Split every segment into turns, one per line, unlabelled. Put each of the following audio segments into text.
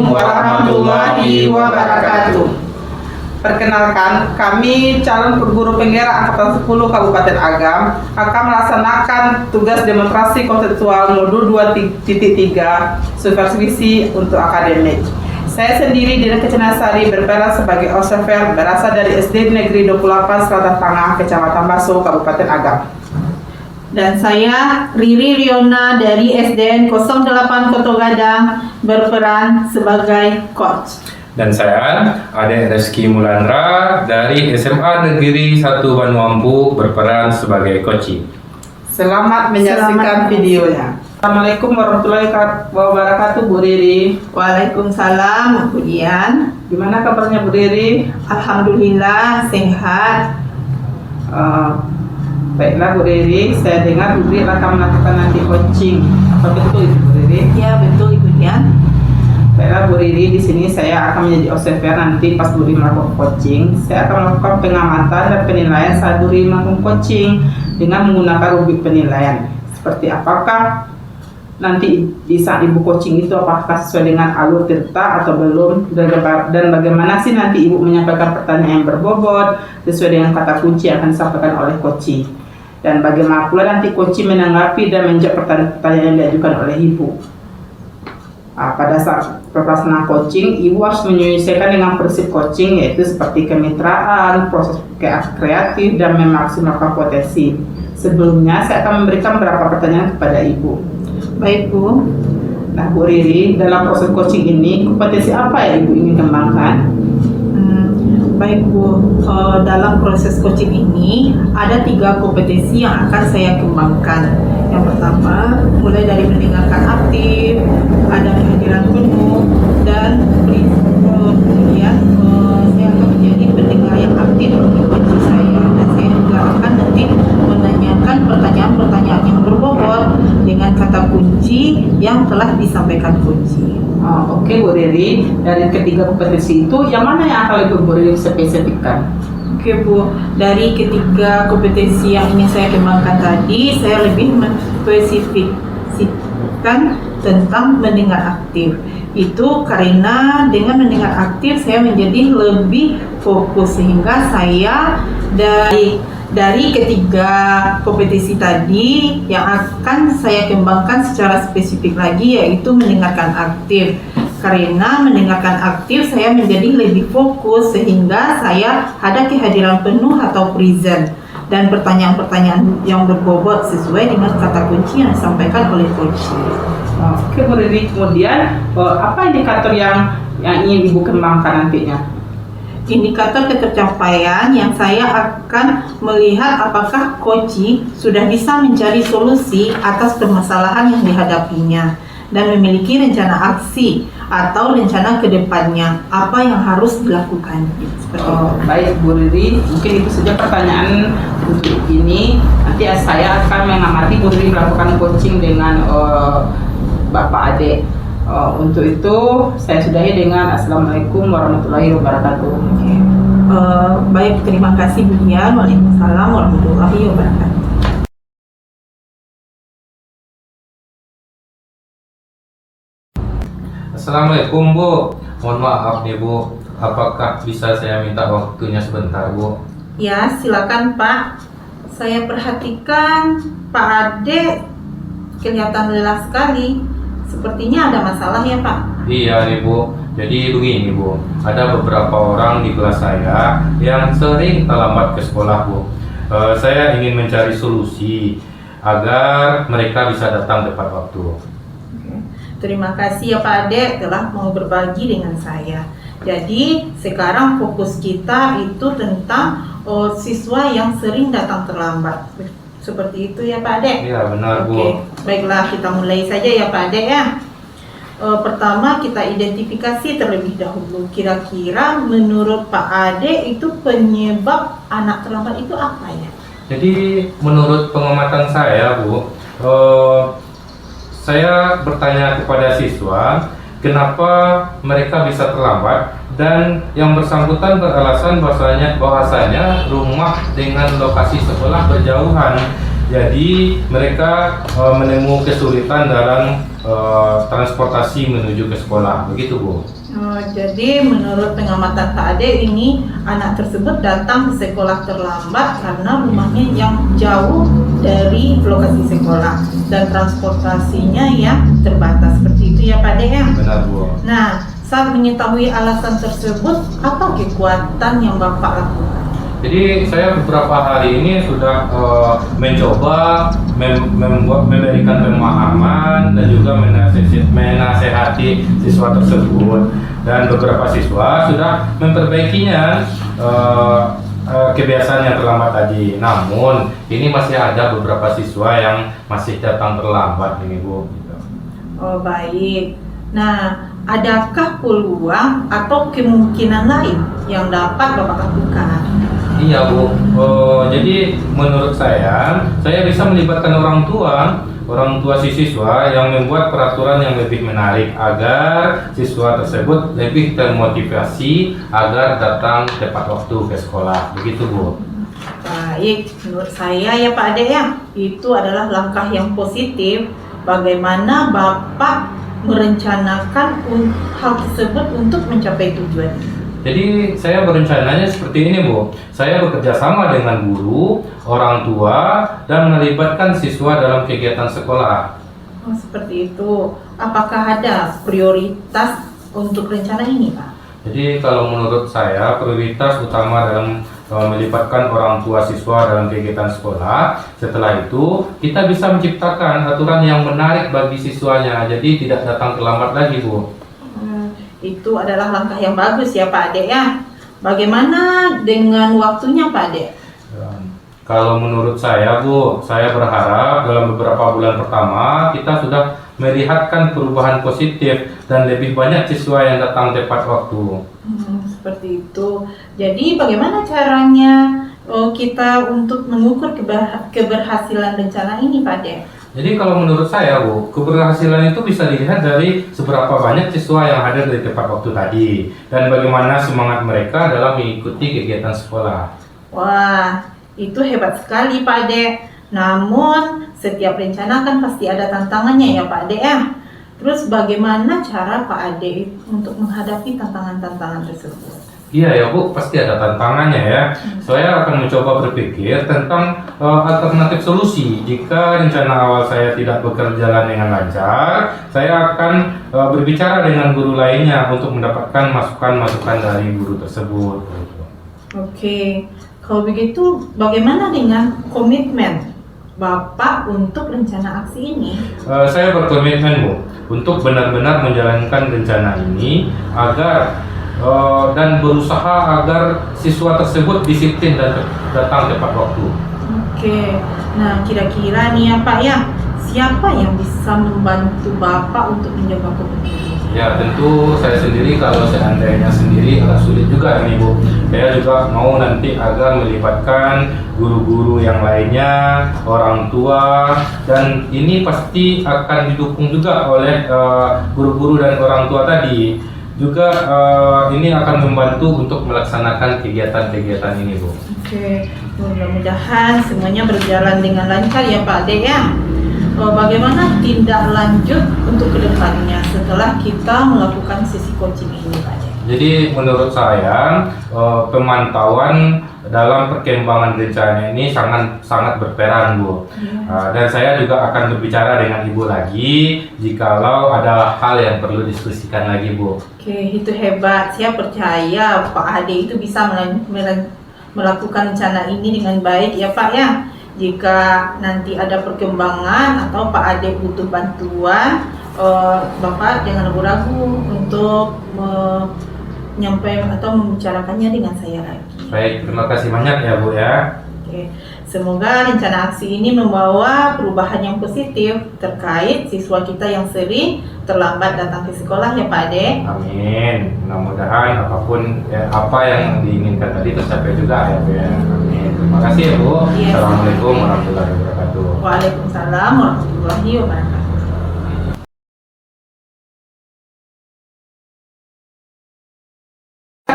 warahmatullahi wabarakatuh. Perkenalkan, kami calon guru penggerak Angkatan 10 Kabupaten Agam akan melaksanakan tugas demonstrasi konseptual modul 2.3 supervisi untuk akademik. Saya sendiri Dina Kecenasari berperan sebagai observer berasal dari SD Negeri 28 Selatan Tengah, Kecamatan Baso, Kabupaten Agam.
Dan saya Riri Riona dari SDN 08 Koto Gadang berperan sebagai coach.
Dan saya Ade Reski Mulandra dari SMA Negeri 1 Vanuatu berperan sebagai coach.
Selamat menyaksikan videonya. Assalamualaikum warahmatullahi wabarakatuh, Bu Riri.
Waalaikumsalam, Bu Dian.
Gimana kabarnya, Bu Riri?
Alhamdulillah sehat.
Baiklah, Bu Riri, saya dengar Bu Riri akan melakukan nanti coaching. Apa betul itu, Bu Riri?
Ya betul, Ibu Dian.
Baiklah, Bu Riri, di sini saya akan menjadi observer nanti pas Bu Riri melakukan coaching. Saya akan melakukan pengamatan dan penilaian saat Bu Riri melakukan coaching dengan menggunakan rubrik penilaian. Seperti apakah nanti di saat Ibu coaching itu apakah sesuai dengan alur cerita atau belum, dan bagaimana sih nanti Ibu menyampaikan pertanyaan yang berbobot sesuai dengan kata kunci yang akan disampaikan oleh coaching, dan bagaimana pula nanti coaching menanggapi dan menjawab pertanyaan yang diajukan oleh Ibu. Pada saat pelaksanaan coaching, Ibu harus menyesuaikan dengan prinsip coaching, yaitu seperti kemitraan, proses kreatif, dan memaksimalkan potensi. Sebelumnya saya akan memberikan beberapa pertanyaan kepada Ibu.
Baik, Bu.
Nah, Bu Riri, dalam proses coaching ini kompetensi apa yang Ibu ingin kembangkan?
Baik, Bu. Dalam proses coaching ini ada 3 kompetensi yang akan saya kembangkan. Yang pertama, mulai dari mendengarkan aktif, ada kehadiran penuh, dan kemudian saya akan menjadi pendengar yang aktif untuk coaching saya. Dan saya juga akan nanti menanyakan pertanyaan-pertanyaan yang berbobot dengan kata kunci yang telah disampaikan kunci.
Oke, Bu Riri, dari ketiga kompetensi itu yang mana yang akan lebih Bu Riri spesifikkan?
Oke, Bu, dari ketiga kompetensi yang ingin saya kembangkan tadi, saya lebih menspesifikkan tentang mendengar aktif. Itu karena dengan mendengar aktif saya menjadi lebih fokus, sehingga saya dari ketiga kompetensi tadi yang akan saya kembangkan secara spesifik lagi, yaitu mendengarkan aktif. Karena mendengarkan aktif saya menjadi lebih fokus, sehingga saya ada kehadiran penuh atau present, dan pertanyaan-pertanyaan yang berbobot sesuai dengan kata kunci yang disampaikan oleh coach.
Oke, Bu Riri, kemudian apa indikator yang ingin Ibu kembangkan nantinya?
Indikator ketercapaian yang saya akan melihat apakah coach sudah bisa mencari solusi atas permasalahan yang dihadapinya dan memiliki rencana aksi atau rencana ke depannya apa yang harus dilakukan.
Baik, Bu Riri, mungkin itu saja pertanyaan untuk ini. Nanti saya akan mengamati Bu Riri melakukan coaching dengan Bapak Ade. Untuk itu saya sudahi dengan Assalamualaikum warahmatullahi wabarakatuh.
Baik, terima kasih Bu Dian. Waalaikumsalam warahmatullahi wabarakatuh.
Assalamualaikum, Bu. Mohon maaf nih, Bu. Apakah bisa saya minta waktunya sebentar, Bu?
Ya, silakan, Pak. Saya perhatikan Pak Ade kelihatan lelah sekali. Sepertinya ada masalah ya, Pak?
Iya nih, Bu. Jadi begini, Bu. Ada beberapa orang di kelas saya yang sering terlambat ke sekolah, Bu. Saya ingin mencari solusi agar mereka bisa datang tepat waktu.
Terima kasih ya Pak Ade telah mau berbagi dengan saya. Jadi sekarang fokus kita itu tentang siswa yang sering datang terlambat. Seperti itu ya Pak Ade?
Iya benar, Bu.
Oke, baiklah kita mulai saja ya Pak Ade ya. Pertama kita identifikasi terlebih dahulu. Kira-kira menurut Pak Ade itu penyebab anak terlambat itu apa ya?
Jadi menurut pengamatan saya, Bu, saya bertanya kepada siswa kenapa mereka bisa terlambat, dan yang bersangkutan beralasan bahwasanya rumah dengan lokasi sekolah berjauhan. Jadi mereka menemui kesulitan dalam transportasi menuju ke sekolah, begitu Bu.
Jadi menurut pengamatan Pak Ade ini anak tersebut datang ke sekolah terlambat karena rumahnya yang jauh dari lokasi sekolah dan transportasinya yang terbatas, seperti itu ya Pak Ade ya.
Benar Bu.
Nah, saat mengetahui alasan tersebut, apa kekuatan yang Bapak lakukan?
Jadi saya beberapa hari ini sudah mencoba memberikan pemahaman dan juga menasehati siswa tersebut, dan beberapa siswa sudah memperbaikinya kebiasaan yang terlambat tadi. Namun ini masih ada beberapa siswa yang masih datang terlambat ini Bu. Gitu.
Oh baik. Nah, adakah peluang atau kemungkinan lain yang dapat Bapak lakukan?
Iya Bu, jadi menurut saya bisa melibatkan orang tua si siswa yang membuat peraturan yang lebih menarik agar siswa tersebut lebih termotivasi agar datang tepat waktu ke sekolah, begitu Bu.
Baik, menurut saya ya Pak Ade ya, itu adalah langkah yang positif. Bagaimana Bapak merencanakan hal tersebut untuk mencapai tujuan?
Jadi saya berencananya seperti ini Bu, saya bekerja sama dengan guru, orang tua, dan melibatkan siswa dalam kegiatan sekolah.
Oh, seperti itu. Apakah ada prioritas untuk rencana ini Pak?
Jadi kalau menurut saya prioritas utama dalam melibatkan orang tua siswa dalam kegiatan sekolah, setelah itu kita bisa menciptakan aturan yang menarik bagi siswanya, jadi tidak datang terlambat lagi Bu.
Itu adalah langkah yang bagus ya Pak Ade ya. Bagaimana dengan waktunya Pak Ade?
Kalau menurut saya Bu, saya berharap dalam beberapa bulan pertama kita sudah melihatkan perubahan positif dan lebih banyak siswa yang datang tepat waktu.
Seperti itu. Jadi bagaimana caranya kita untuk mengukur keberhasilan rencana ini Pak Ade?
Jadi kalau menurut saya Bu, keberhasilan itu bisa dilihat dari seberapa banyak siswa yang hadir di tepat waktu tadi dan bagaimana semangat mereka dalam mengikuti kegiatan sekolah.
Wah, itu hebat sekali Pak Ade. Namun setiap rencana kan pasti ada tantangannya ya Pak Ade ya. Terus bagaimana cara Pak Ade untuk menghadapi tantangan-tantangan tersebut?
Iya ya Bu, pasti ada tantangannya ya. Saya akan mencoba berpikir tentang alternatif solusi. Jika rencana awal saya tidak berjalan dengan lancar, saya akan berbicara dengan guru lainnya untuk mendapatkan masukan-masukan dari guru tersebut.
Oke, kalau begitu bagaimana dengan komitmen Bapak untuk rencana aksi ini?
Saya berkomitmen Bu, untuk benar-benar menjalankan rencana ini agar dan berusaha agar siswa tersebut disiplin dan datang tepat waktu.
Oke, nah kira-kira nih ya Pak ya, siapa yang bisa membantu Bapak untuk menjaga komitmen ini?
Ya tentu saya sendiri, kalau seandainya sendiri agak sulit juga ini Bu. Saya juga mau nanti agar melibatkan guru-guru yang lainnya, orang tua, dan ini pasti akan didukung juga oleh guru-guru dan orang tua tadi. Juga ini akan membantu untuk melaksanakan kegiatan-kegiatan ini Bu.
Oke, mudah-mudahan semuanya berjalan dengan lancar ya Pak Ade ya. Bagaimana tindak lanjut untuk kedepannya setelah kita melakukan sesi coaching ini Pak Ade?
Jadi menurut saya pemantauan dalam perkembangan rencana ini sangat berperan Bu. Dan saya juga akan berbicara dengan Ibu lagi jikalau ada hal yang perlu diskusikan lagi Bu.
Oke, itu hebat. Saya percaya Pak Ade itu bisa melakukan rencana ini dengan baik ya Pak ya. Jika nanti ada perkembangan atau Pak Ade butuh bantuan, Bapak jangan ragu-ragu untuk menyampaikan atau membicarakannya dengan saya lagi.
Baik, terima kasih banyak ya Bu ya.
Oke, semoga rencana aksi ini membawa perubahan yang positif terkait siswa kita yang sering terlambat datang ke sekolah ya Pak Ade.
Amin. Mudah-mudahan apapun apa yang diinginkan tadi tercapai juga ya Bu ya. Amin. Terima kasih ya Bu.
Yes.
Assalamualaikum warahmatullahi wabarakatuh.
Waalaikumsalam warahmatullahi wabarakatuh.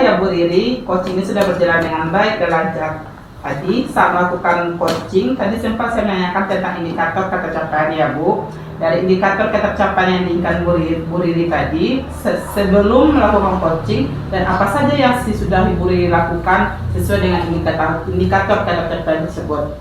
Ya Bu Riri, coaching ini sudah berjalan dengan baik dan lancar. Tadi saat melakukan coaching, tadi sempat saya menanyakan tentang indikator ketercapaian ya Bu. Dari indikator ketercapaian yang diinginkan Bu Riri tadi, sebelum melakukan coaching, dan apa saja yang sudah Bu Riri lakukan sesuai dengan indikator ketercapaian tersebut.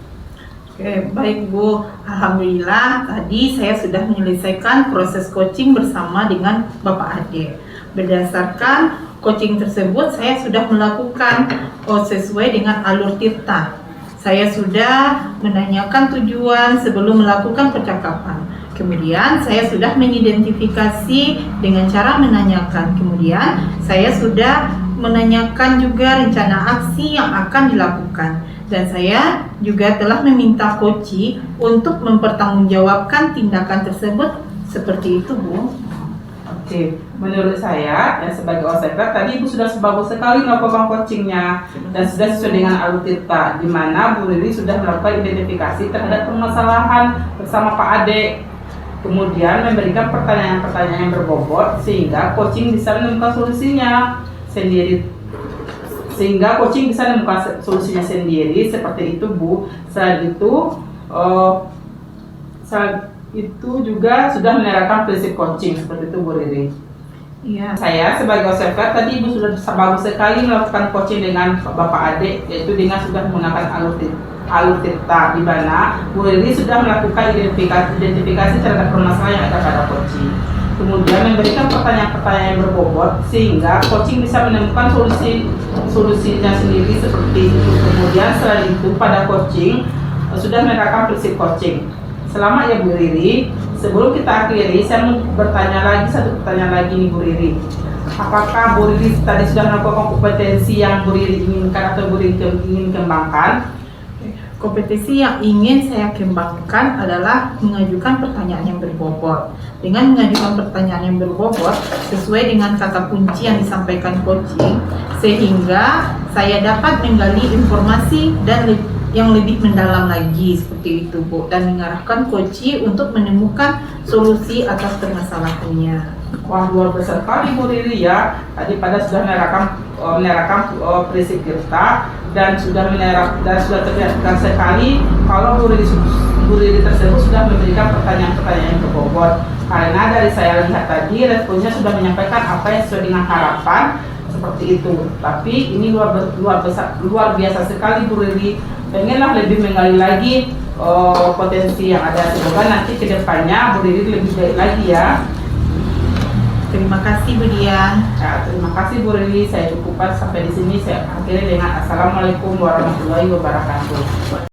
Oke, baik Bu. Alhamdulillah tadi saya sudah menyelesaikan proses coaching bersama dengan Bapak Ade. Berdasarkan coaching tersebut saya sudah melakukan sesuai dengan alur Tirta. Saya sudah menanyakan tujuan sebelum melakukan percakapan. Kemudian saya sudah mengidentifikasi dengan cara menanyakan. Kemudian saya sudah menanyakan juga rencana aksi yang akan dilakukan. Dan saya juga telah meminta coach untuk mempertanggungjawabkan tindakan tersebut. Seperti itu Bu.
Oke, menurut saya dan sebagai OSEFER tadi Ibu sudah bagus sekali melakukan coachingnya dan sudah sesuai dengan alur Tirta, di mana Bu Riri sudah melakukan identifikasi terhadap permasalahan bersama Pak Ade, kemudian memberikan pertanyaan-pertanyaan yang berbobot sehingga coaching bisa menemukan solusinya sendiri. Seperti itu Bu. Selain itu juga sudah menerapkan prinsip coaching seperti itu Bu Riri.
Iya.
Saya sebagai OSEFER tadi Ibu sudah bagus sekali melakukan coaching dengan Bapak Ade, yaitu dengan sudah menggunakan alur Tirta, di mana Bu Riri sudah melakukan identifikasi terhadap permasalahan yang ada pada coaching. Kemudian memberikan pertanyaan-pertanyaan yang berbobot sehingga coaching bisa menemukan solusinya sendiri seperti itu. Kemudian selain itu pada coaching sudah menerapkan prinsip coaching. Selamat ya Bu Riri. Sebelum kita akhiri, saya mau satu pertanyaan lagi nih Bu Riri. Apakah Bu Riri tadi sudah melakukan kompetensi yang Bu Riri inginkan atau Bu Riri ingin kembangkan?
Kompetensi yang ingin saya kembangkan adalah mengajukan pertanyaan yang berbobot. Dengan mengajukan pertanyaan yang berbobot sesuai dengan kata kunci yang disampaikan coaching, sehingga saya dapat menggali informasi dan yang lebih mendalam lagi seperti itu Bu, dan mengarahkan coaching untuk menemukan solusi atas permasalahannya.
Wah, luar biasa sekali Bu Riri ya. Tadi pada sudah menerapkan prinsip Tirta dan sudah terlihat sekali kalau Bu Riri tersebut sudah memberikan pertanyaan-pertanyaan yang berbobot. Karena dari saya lihat tadi responnya sudah menyampaikan apa yang sesuai dengan harapan seperti itu. Tapi ini luar biasa sekali Bu Riri. Pengenlah lebih menggali lagi potensi yang ada. Semoga nanti kedepannya Bu Riri lebih baik lagi ya.
Terima kasih Bu Dian.
Ya, terima kasih Bu Riri. Saya cukupkan sampai di sini. Saya akhiri dengan Assalamualaikum warahmatullahi wabarakatuh.